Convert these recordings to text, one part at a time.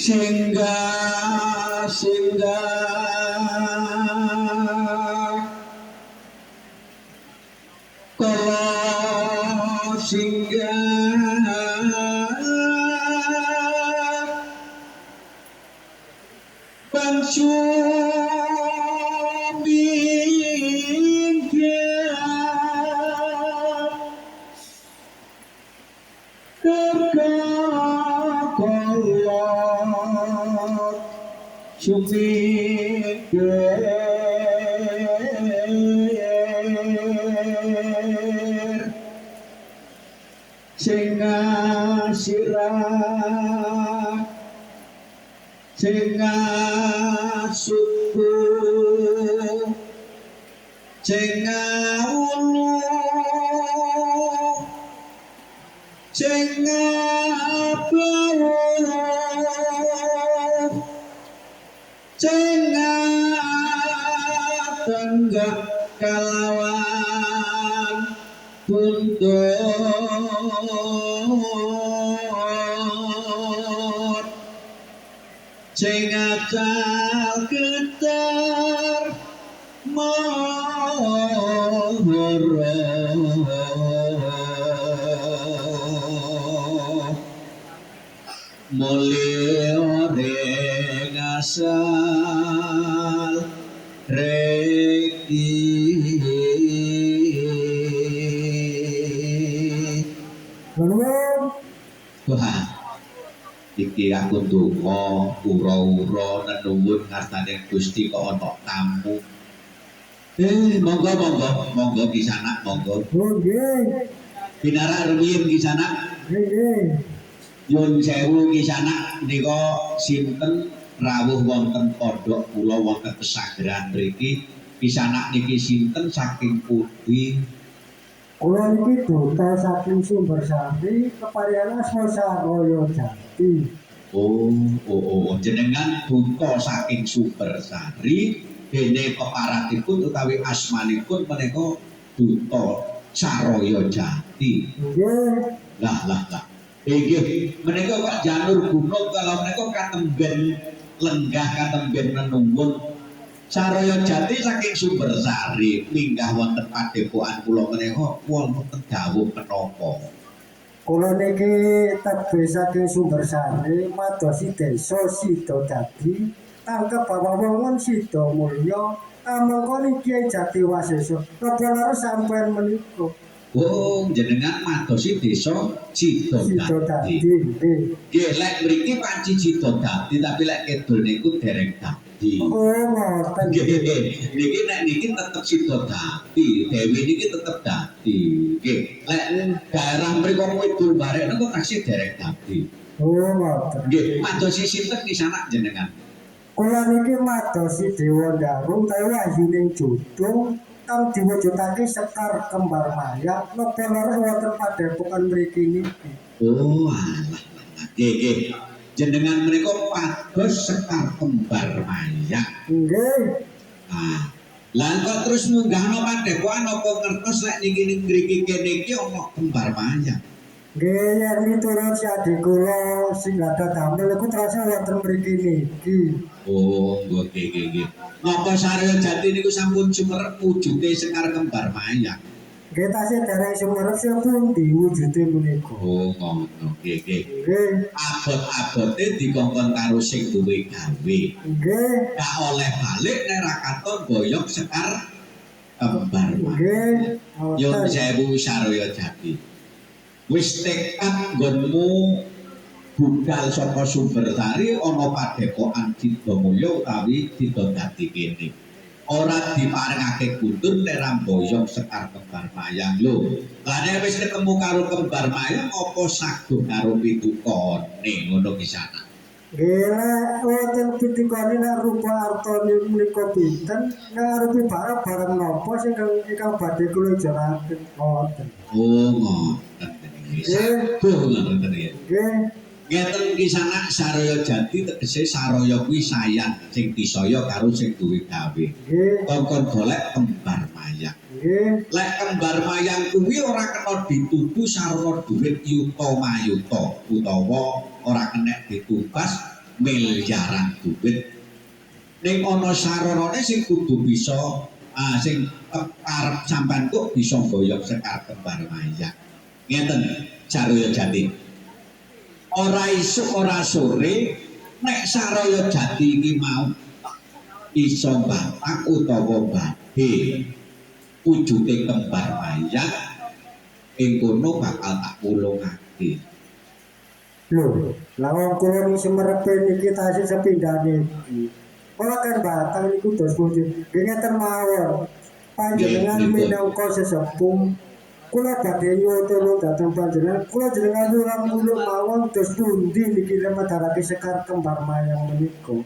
singgah kalau singgah bangsu sumikir sing sirah sing suku sing ulu sing tenggak kalawan buntut sing akal getar mohoro mulih ore ngasal reki Tuhan iki aku ndonga ura-ura nenuwun ngartane Gusti kok ana tamu monggo kisanak monggo nggih binarak rumiyin kisanak nggih nyuwun sewu kisanak nika sinten rawuh wonten pondok kula wonten pesagran mriki kisanak niki sinten saking pundi kula niki duta saking Sumbersari kepariyana Saraya Jati. Oh, jenengan duta saking Sumbersari dene peparatipun utawi asmanipun menika duta Saraya Jati. Nggih. Lah. Nggih, menika kok janur gunung kalau menika katemben lenggah katemben nenuwun Saraya Jati saking Sumbersari minggah wonten padepokan kula menika wonten dawuh menapa? Kula niki tebih saking Sumbersari madosi desa Sidodadi tangkep Bawawongon Sidomulya amangka Kyai Jati Waseso napa sampeyan menika. Oh, jenengan madosi desa Sidodadi. Nggih, lek mriki panci Sidodadi tapi lek kidul niku dereng dadi. Oh, ngoten. Nggih, niki nek niki tetep Sidodadi, Dewi niki tetep dadi. Nggih, lek daerah mriku kidul barek niku taksih dereng dadi. Oh, ngoten. Nggih, madosi sinten kisanak jenengan? Kula niki madosi Dewa Darung utawi Ayuning Judung kang diwujudake Sekar Kembar Mayang napa leres wonten padepokan mriki niki. Oh, alah. Nggih. Jenengan menika pados Sekar Kembar Mayang. Nggih. Ah. Lah kok terus munggahno padepokan apa ngertos lek niki mriki kene iki ana kembar mayang. Nggih, yen miturut si adik kula sing gadah damel iku terus wonten mriki niki. Oh, nggih. Napa Saraya Jati niku sampun sumerep wujude Sekar Kembar Mayang? Nggih, tasih dereng sumerep sing pundi wujude menika. Oh, ngono. Nggih. Nggih. Abot-abote dikongkon karo sing duwe gawe. Nggih. Gak oleh balik nek ra katon boyong Sekar Kembar Mayang. Nggih. Nyuwun sewu Saraya Jati. Wis tekad nggonmu budal saka Sumbersari ana padepokan Sidomulya utawi Sidodadi kene. Ora diparingake kundur nek ra mboyong Sekar Kembar Mayang lho. Lah nek wis ketemu karo Kembar Mayang apa saguh karo pitukane ngono ki sana. Nggih, wonten pitukane nek rupa artane menika pinten, nek arepe barang napa sing ingkang badhe kula jaraken ngoten. Oh, ngoten. Saguh ngoten ya. Nggih. Ngeten kisanak Saraya Jati tegese Saraya kuwi sayan sing disaya karo sing duwe gawe. Nggih. Kongkon golek kembar mayang. Nggih. Lek kembar mayang kuwi ora kena dituku sarana dhuwit yuta mayuta utawa ora kena ditubas miliaran duit. Ning ana saranane sing kudu bisa sing arep sampean kok bisa mboyong Sekar Kembar Mayang. Ngeten Saraya Jati. Ora isuk ora sore nek Saraya Jati iki mau iso batak utawa badhe wujude kembar mayang ing kono bakal tak pulungake. Lho, lah wong kula ning Semerepe niki tasih sepindhane iki. Kula kan batang niku dos wujud. Ngeten mawon. Panjenengan minangka sesepuh kula badhe nyuwun dhateng panjenengan. Kula jenengan nyuwun mawon dos pundi niki lemedharake Sekar Kembar Mayang menika.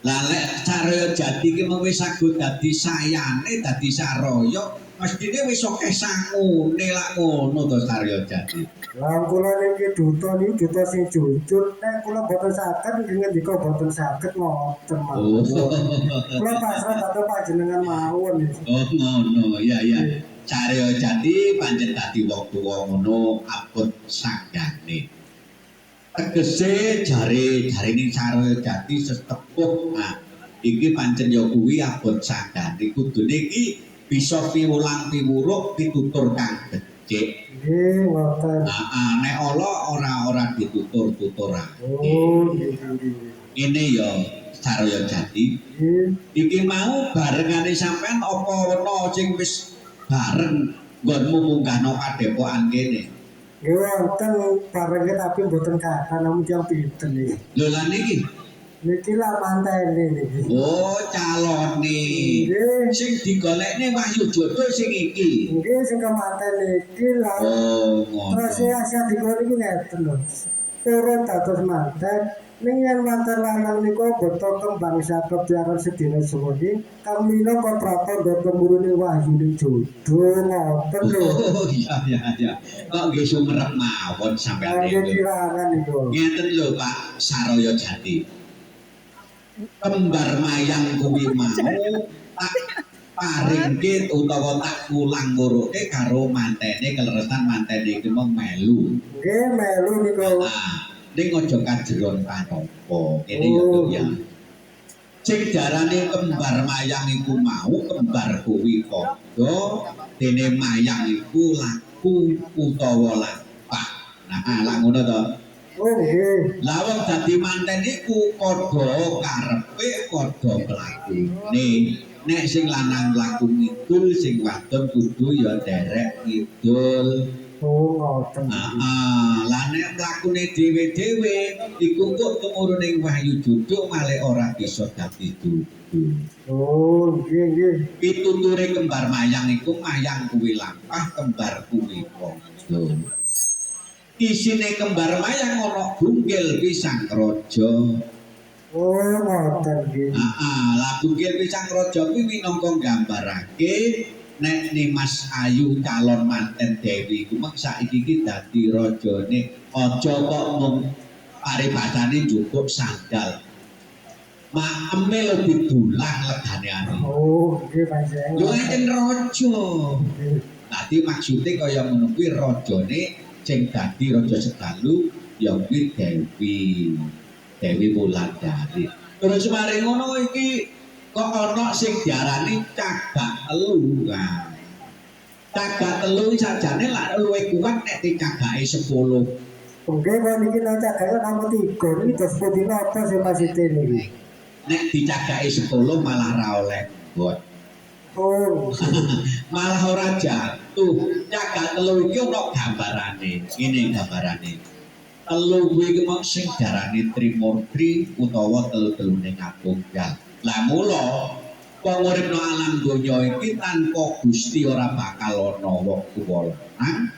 Lah lek Saraya Jati ki wis saged dadi sayane dadi saraya, mestine wis akeh sangune lak ngono to Saraya Jati. Lah kula niki duta sing jujur, nek kula boten saged ngendika boten saged ngoten mawon. Kula pasrah dhateng panjenengan mawon. Oh ngono, ya. Saraya Jati pancen dadi wong tuwa ngono abot sanggane. Tegese jare-jarene Saraya Jati sesepuh. Nah, iki pancen ya kuwi abot sanggane kudune iki bisa piwulang-piwuruk pitutur kang becik. Nggih, ngoten. Nek ora ditutur-tuturake. Oh, nggih. Ini ya Saraya Jati. Iki mau barengane sampean apa ana sing wis bareng nggonmu munggahno padepokan kene? Nggih wonten barenge tapi mboten kathah namung tiyang pinten iki. Lho lan niki. Niki lah mantene niki. Oh, calone. Nggih. Sing digolekne Wahyu Jodo sing iki. Nggih sing kemanten niki lah. Oh, ngono. Terus Asia digolek iki ngeten lho. Turun dados manten. Ning yen manten lanang niku boten kembang sakep diaran sedina sewengi, kang mila kontrakan boten murune Wahyu Jodo ngoten lho. Oh, iya. Kok nggih sumerep mawon sampeyan Nggih niku. kirangan niku. Ngeten lho Pak Saraya Jati. Kembar mayang kuwi mau tak paringke utawa tak ulang nguruke karo mantene keleresan mantene iki mung melu. Nggih melu niku. Ning aja kajeron panapa. Kene ya. Sing darane kembar mayang iku mau kembar kuwi padha dene mayang iku laku utawa lapak. Nah, lak ngono to. Oh nggih. Lah wong dadi manten iku padha karepe padha mlakune. Nek sing lanang mlaku ngidul, sing wadon kudu ya derek ngidul. Oh ngoten. Lah nek mlakune dhewe-dhewe iku kok tumurune Wahyu Jodo malah ora bisa dadi dudu. Oh nggih. Pituture kembar mayang iku mayang kuwi lampah, kembar kuwi padha. Isine kembar mayang ana bunggil pisang raja. Oh ngoten nggih. Lah bunggil pisang raja kuwi minangka nggambarake nek Mas Ayu calon manten Dewi ku mek saiki iki dadi rajane aja kok mung paribasane njupuk sandal. Maeme lho didulang legane ane. Oh nggih panjenengan. Yo enten raja. Dadi maksude kaya ngono kuwi rajane sing dadi raja Sedalu ya kuwi Dewi Wulandari. Terus mari ngono iki kok ana sing diarani cagak telu kan. Cagak telu sajane lak luwih kuat nek dicagake 10. Nggih kok niki nang cagake nomor 3 iki dos pundi napa sing maksudnya niki. Nek dicagake 10 malah ra oleh bot. Oh. Malah ora jatuh. Cagak telu iki ana gambarane. Ngene gambarane. Telu kuwi mung sing diarani trimurti utawa telu-telune ngatunggal. Lah mula panguripna alam donya iki tanpa Gusti ora bakal ana wong tuwa lanang,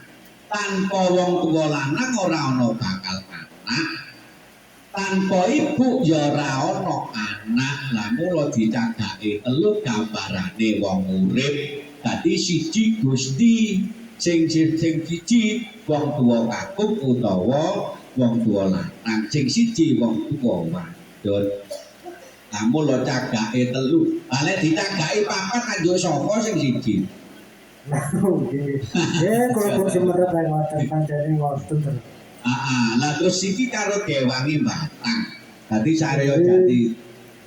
tanpa wong tuwa lanang ora ana bakal anak, tanpa ibu ya ora ana anak. Lah mula dicagake telu gambarane wong urip dadi siji Gusti, sing siji wong tuwa kakung utawa wong tuwa lanang, sing siji wong tuwa wadon. Namun lo cagake telu, balik dicagake papat kanggo sapa sing siji. Nggih. Nggih kula Semerepe ngoten pancene ngoten terus. Lah terus iki karo Dewangi Batang. Dadi Sarya Jati.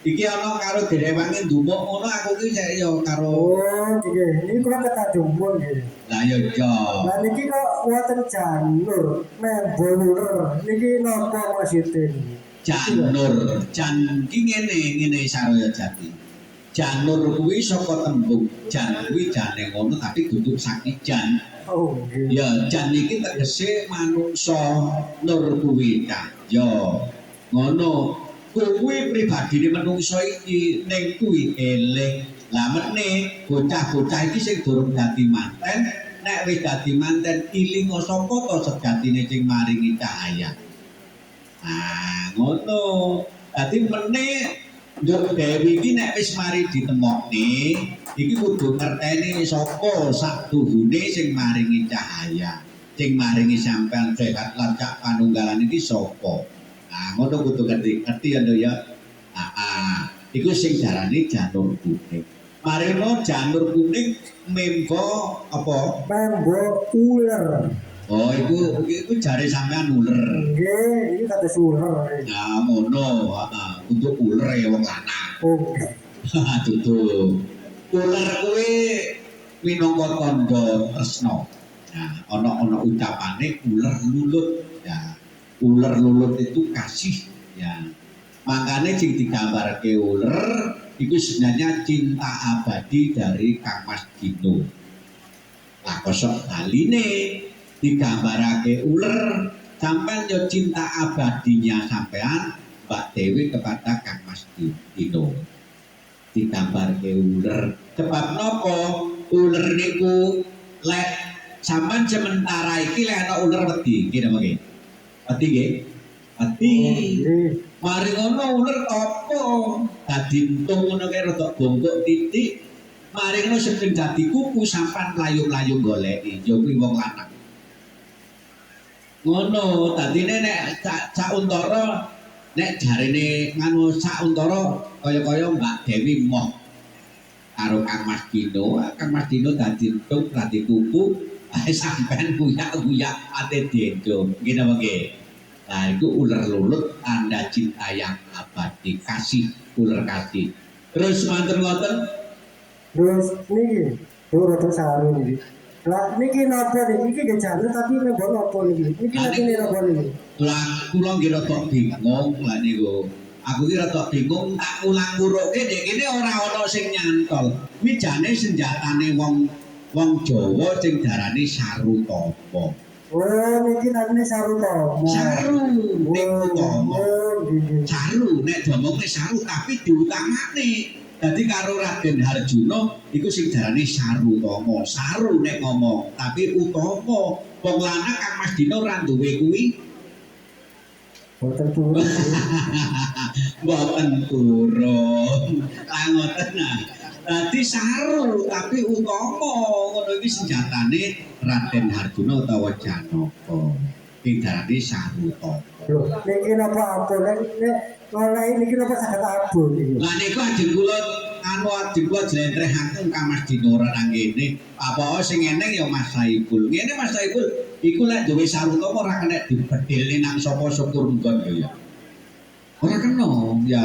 Iki ana karo Derewangi ndumuk ngono aku ki cek ya karo Oh, nggih. Ini kula kata jumun nggih. lah ya iya. Lah niki kok wonten janur, membulur. Niki napa maksudnya niki? Janur, jan ki ngene Sarya Jati. Janur kuwi saka tembung jan kuwi jane ngono tapi duduk sakijan. Oh, nggih. Ya jan iki tegese manungsa nur kuwi cahya. Ngono. Kuwi pribadine manungsa iki ning kuwi eling. Lah meneh bocah-bocah iki sing durung dadi manten, nek wis dadi manten ilinga sapa to sejatine sing maringi cahaya. Ah, ngono. Dadi meneh Nduk Dewi iki nek wis mari ditemokne, iki kudu ngerteni sapa saduhune sing maringi cahaya, sing maringi sampean sehat lan cak panunggalan iki sapa. Nah, ngono kudu ngerti ya ya. Iku sing darani janur kuning. Marino janur kuning membo apa? Membo ular. Oh, iku jare sampean uler. Nggih, iki kata ular. Nah, ngono, untuk uler ya wong lanang. Oh. Dudu. Uler kuwi minangka tandha tresna. Nah, ana ucapane uler lulut. Ya, uler lulut itu kasih. Ya. Makanya sing digambarke uler itu sebenarnya cinta abadi dari Kang Mas Dino. Lah kosok baline digambarake uler sampean yo cinta abadinya sampean Mbak Dewi kepada Kang Mas Dino. Digambarke uler. Sebab napa? Uler niku lek sampean sementara iki lek ana uler wedi, nggih napa nggih? Wedi nggih? Wedi. Mari ngono uler apa? Dadi entung ngono kae rada bongkok titik. Mari ngono sing dadi kuku sampean layu-layu goleki, ya kuwi wong lanang. Ngono, dadine nek Cak Untara nek jarine nganu Cak Untara kaya-kaya Mbak Dewi moh karo Kang Mas Dino. Kang Mas Dino dadi entung dadi kuku, sampean kuyak-kuyak ate dendong. Nggih napa nggih? Nah itu ular lulut tanda cinta yang abadi, kasih, ular kasih. Terus manten-manten Terus niki, rada saru niki. Lah niki napa niki? Iki nggih janur tapi membo napa niki? Niki latine napa niki? lah kula nggih rada bingung lah niku. Aku ki rada bingung tak ulang-uruke nek kene ora ana sing nyantol. Kuwi jane senjatane wong Jawa sing darani Sarutapa. Oh, niki namine saru to. Saru ning utama. Nggih. Saru nek diomongke saru tapi diutamane. Dadi karo Raden Harjuna iku sing darane Sarutama. Saru nek ngomong tapi utama. Wong lanang Kang Mas Dino ora duwe kuwi. Boten turun. Mboten turun. Lah ngoten nah. Dadi saru tapi utama ngono iki senjatane Raden Harjuna utawa Janaka. Iki darane Sarutama. Lho, niki napa ampun nek ngoleh niki napa saged abun niki. Lah niku ajeng kula ajeng kula jlentrehaken Kang Mas Dino ora nang kene. Apa sing eneng ya Mas Saiful. Ngene Mas Saiful iku lek duwe Sarutama ora kena dibedhelne nang sapa syukur nggon ya. Ora kena ya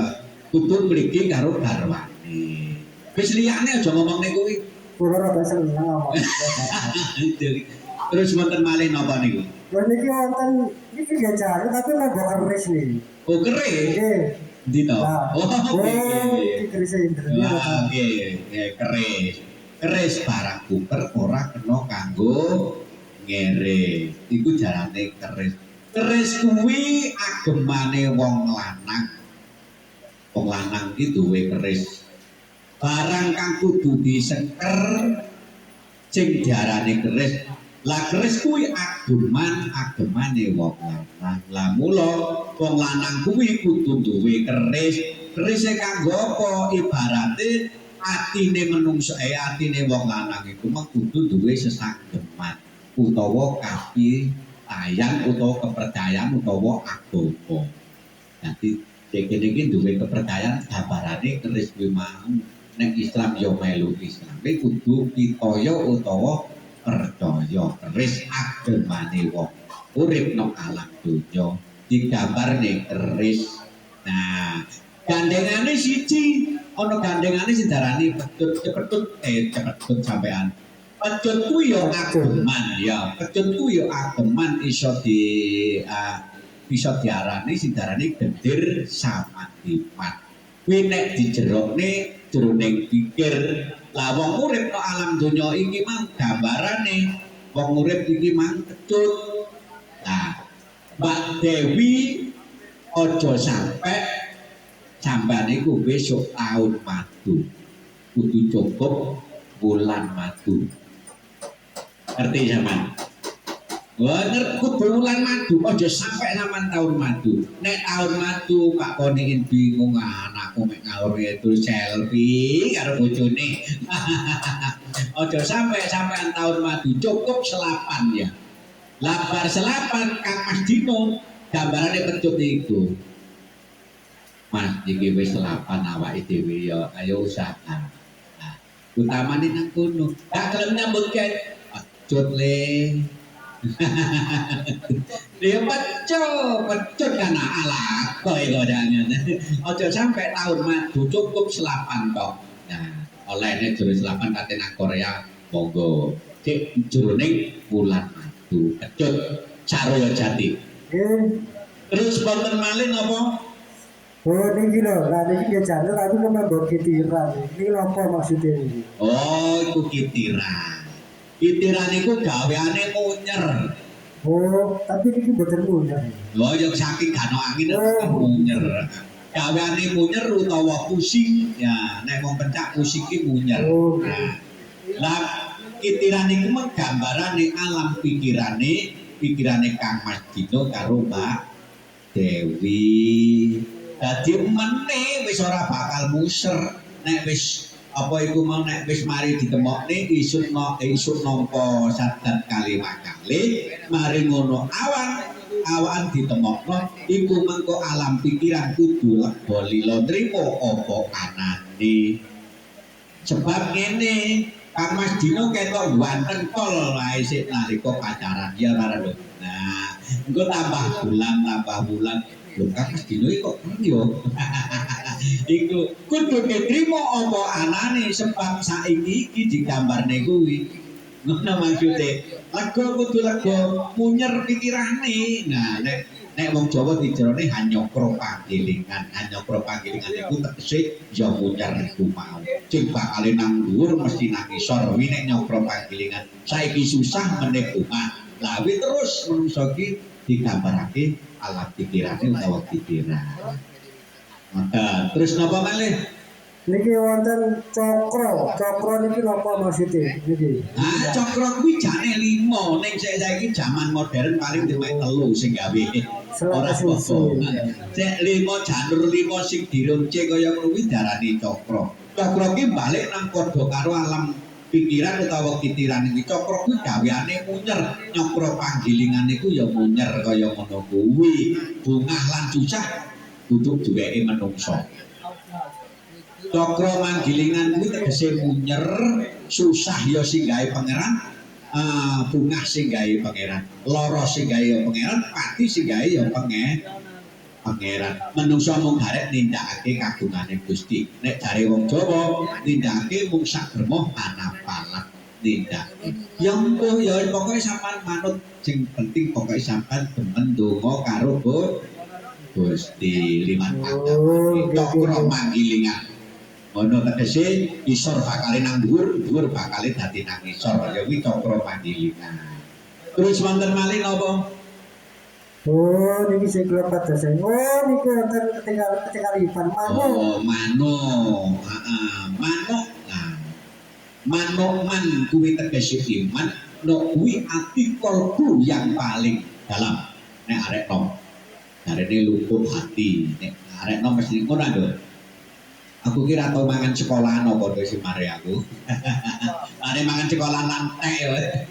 kudu mriki karo garwane. Wis liyane aja ngomong niku kuwi. Kula rada seneng ngomong. Terus wonten malih napa niku? Lha niki wonten iki nggih janur tapi membo keris niki. Oh keris. Nggih. Ndi to? Oh, iki keris indrene. Wah, nggih, keris. Keris barang kuper ora kena kanggo ngiris. Iku jarane keris. Keris kuwi agemane wong lanang. Wong lanang iki duwe keris. Barang kang kudu diseker sing diarani keris. Lah keris kuwi agemane wong lanang. Lah mula wong lanang kuwi kudu duwe keris. Kerise kanggo apa? Ibarate atine menungso atine wong lanang iku mung kudu duwe sesageman utawa kapitayan utawa kepercayaan utawa agama. Dadi kene iki duwe kepercayaan gambarane keris kuwi mau. Nek Islam yo melu Islam kudu pitaya utawa percaya keris agemane wong urip nang alam donya digambarne keris Nah, gandengane siji, ana gandengane sing darani cepetut sampean. Pecut kuwi ya ageman ya, pecut kuwi ya ageman bisa diarani sing darani gendir samandipat. Kuwi nek dijerokne jroning pikir. Lah wong urip nang alam donya iki mang gambarane wong urip iki mang pecut. Nah, Mbak Dewi ojo sampai sampean iku besok tahun madu kudu cukup bulan madu ngerti sampean wah ngerti kudu bulan madu ojo sampai sampean tahun madu nek tahun madu Pak Koniin bingung anakku mek ngawur itu selfie karo bojone ojo sampai sampean tahun madu cukup selapan ya labar selapan Kang Mas Dino gambarane pecut iku Mas iki wis selapan awake dhewe ya ayo usaha. Nah, utamane nang kono. Gak gelem nyambut gawe pecut le. Dia pecut kan ala kowe godane. Aja sampai tahun madu cukup selapan tok. Nah, olehne jero selapan kate nang Korea monggo. Cek jroning bulan madu pecut Saraya Jati. Terus wonten malih napa? Oh, ini lho, lah ini dia channel aku memang buat kitiran. Ini apa maksudnya ini? Oh, itu kitiran. Kitiran itu gaweane munyer. Oh, tapi ini betul munyer. Oh, yang saking gano angin munyer. Gaweane munyer utawa pusing. Ya, nek wong pencak pusing ki munyer. Oh, nah, lah kitiran itu menggambarane alam pikirane Kang Mas Dino karo Mbak Dewi. Dadi meneh wis ora bakal muser nek wis apa iku mau nek wis mari ditemokne isuk nampa sadat kali makale mari ngono awan ditemokno iku mengko alam pikiran kudu lega lila trimo apa anane sebab ngene Kang Mas Dino ketok ganteng tol wae sik nalika pacaran ya karo nah engko tambah bulan lho Kang Mas Dino kok yo iku kudu diterima apa anane sebab saiki iki digambarne kuwi ngono maksude lega kudu lega munyer pikirane nah nek wong Jawa dijerone hanyokro panggilingan iku tegese ya munyer iku mau sing bakal nang dhuwur mesti nang isor kuwi nek nyokro panggilingan saiki susah meneh omah lha terus menungso iki digambarake alat pikirane utawa pikiran. Terus napa malih? Niki wonten cokro niki napa maksudnya niki? Cokro kuwi jane 5 ning saiki jaman modern paling dimek 3 sing gawe. Ora apa-apa. Cek 5 janur 5 sing dirunce kaya kuwi darani cokro. Cokro ki balik nang padha karo alam pikiran utawa kitiran iki cokro kuwi gaweane munyer nyokro panggilingan iku ya munyer kaya ngono kuwi bungah lan susah duduk duweke menungso cokro panggilingan kuwi tegese munyer susah ya sing gawe pangeran bungah sing gawe pangeran lara sing gawe pangeran pati sing gawe ya pangeran menungso mung garek nindakake kagungane Gusti nek jare wong Jawa nindakake mung sak gremah anapalat nindakake ya mbuh ya pokoke sampean manut sing penting pokoke sampean demen donga karo Gusti liman pangkat cokro manggilingan ono tegese isor bakal nang dhuwur bakal dadi nang isor ya kuwi cokro manggilingan terus wonten malih napa Oh, ini saya keluar pada saya. Oh, ini ketika lipan mano. Oh, mano. Mano. Nah, mano man kuwi tegese iman, no kuwi ati kolbu yang paling dalam. Nek arek nom. Jarene luput hati. Nek arek nom mesti ngono lho. Aku kira tau mangan sekolahan apa to si mare aku. Are mangan sekolahan lantek.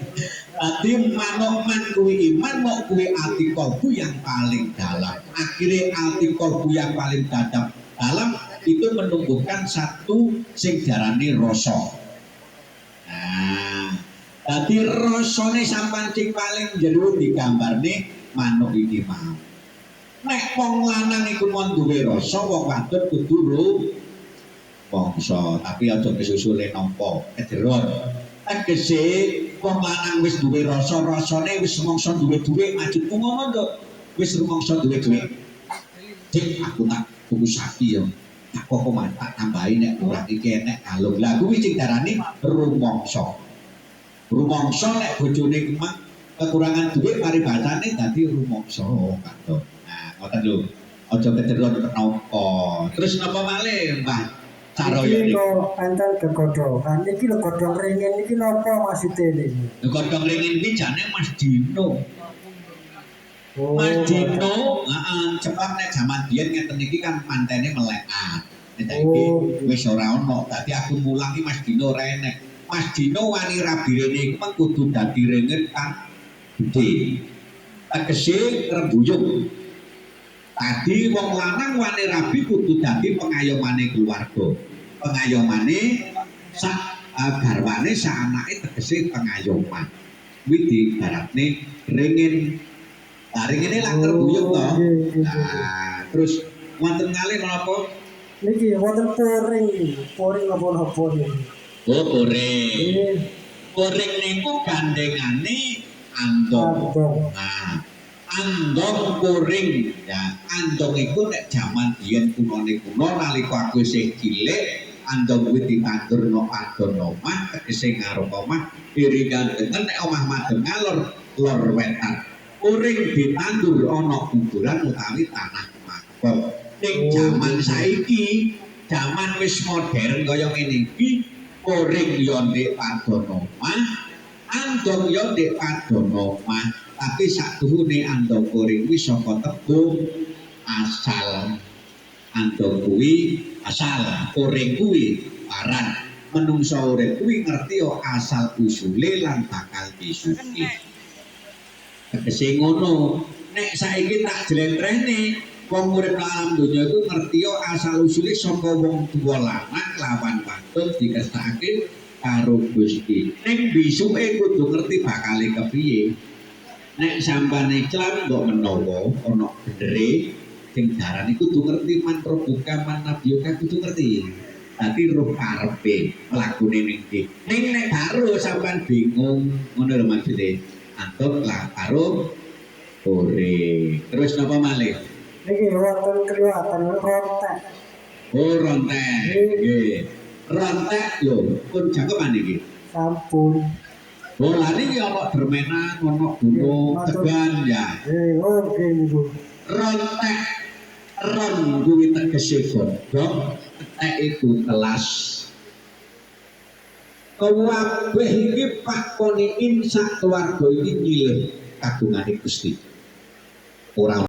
Tadi man kuwi iman mau kuwi ati kolbu yang paling dalam akhirnya ati kolbu yang paling dalam itu menumbuhkan satu sing diarani rasa nah tadi rasane sampean sing paling jero digambarne manuk iki mau Nek wong lanang iku mon duwe rasa, wong wadon kudu rumangsa, tapi aja kesusule nampa kederon. Tegese wong lanang wis duwe rasa, rasane wis rumangsa duwe dhuwit, maksudku ngono to. Wis rumangsa duwe dhuwit. Dik aku tak tuku sapi ya. Tak kok tak tambahi nek ora iki enek kalung. Lah kuwi sing darani rumangsa. Rumangsa nek bojone kemang kekurangan duit mari bacane dadi rumangsa kadon. Nah, ngoten lho. Aja kederon kenapa. Terus napa malih, Mbah Saroyo Iki niku? kok enten gegodhogan. Iki lho godhong ringin iki napa maksude niki? Godhong ringin iki jane Mas Dino. Oh. Mas Dino, heeh, cepat nek jaman biyen ngeten iki kan mantene melekan. Nek saiki wis ora ono. Dadi aku mulangi Mas Dino renek. Mas Dino wani rabirene iku mung kudu dadi ringin kan gede. Tegese rembuyung. Tadi wong lanang wani rabi kudu dadi pengayomane keluarga. Pengayomane sak garwane sak anake tegese pengayoman. Kuwi diibaratne ringin. Lah ringine lak rembuyung to. Nah, terus wonten kalih menapa? Niki wonten poring iki. Poring apa niki? Oh, poring. Nggih. Poring niku gandengane andong. Nah, andong poring ya andong iku nek jaman biyen kunone kuno nalika aku isih cilik andong kuwi ditandurno adon omah tegese ngarep omah iri gandengan nek omah madeng alor lor wetan poring ditandur ana kuburan utawi tanah makam ning jaman saiki jaman wis modern kaya ngene iki poring yo ndek padon omah andong yo ndek padon omah tapi sakduhune andong poring kuwi saka tembung asal andong kuwi asal poring kuwi paran menungso urip kuwi ngerti yo asal usule lan bakal disuci tegese ngono nek saiki tak jlentrehne wong urip alam donya iku ngerti yo asal usule saka wong tuwa lanang lawan wadon dikesake karo Gusti ning bisuke kudu ngerti bakale kepiye. Nek sampane Islam kok menawa ana bendere sing darane kudu ngerti mantra buka manabiyuka kudu ngerti. Dadi roh karepe mlakune ning ndi. Ning nek karo sampean bingung ngono lho maksude. Antuk lah karo ore. Terus napa malih? Niki wonten kliwatan rontek. Oh rontek. Nggih. Rontek lho pun jangkepan iki. Sampun. Oh lari ana dermenan ana gunung tegan ya. Oke niku. Rontek ron kuwi tegese godhong tek iku telas kabeh iki pakone sak keluarga iki nyilih kagungane Gusti ora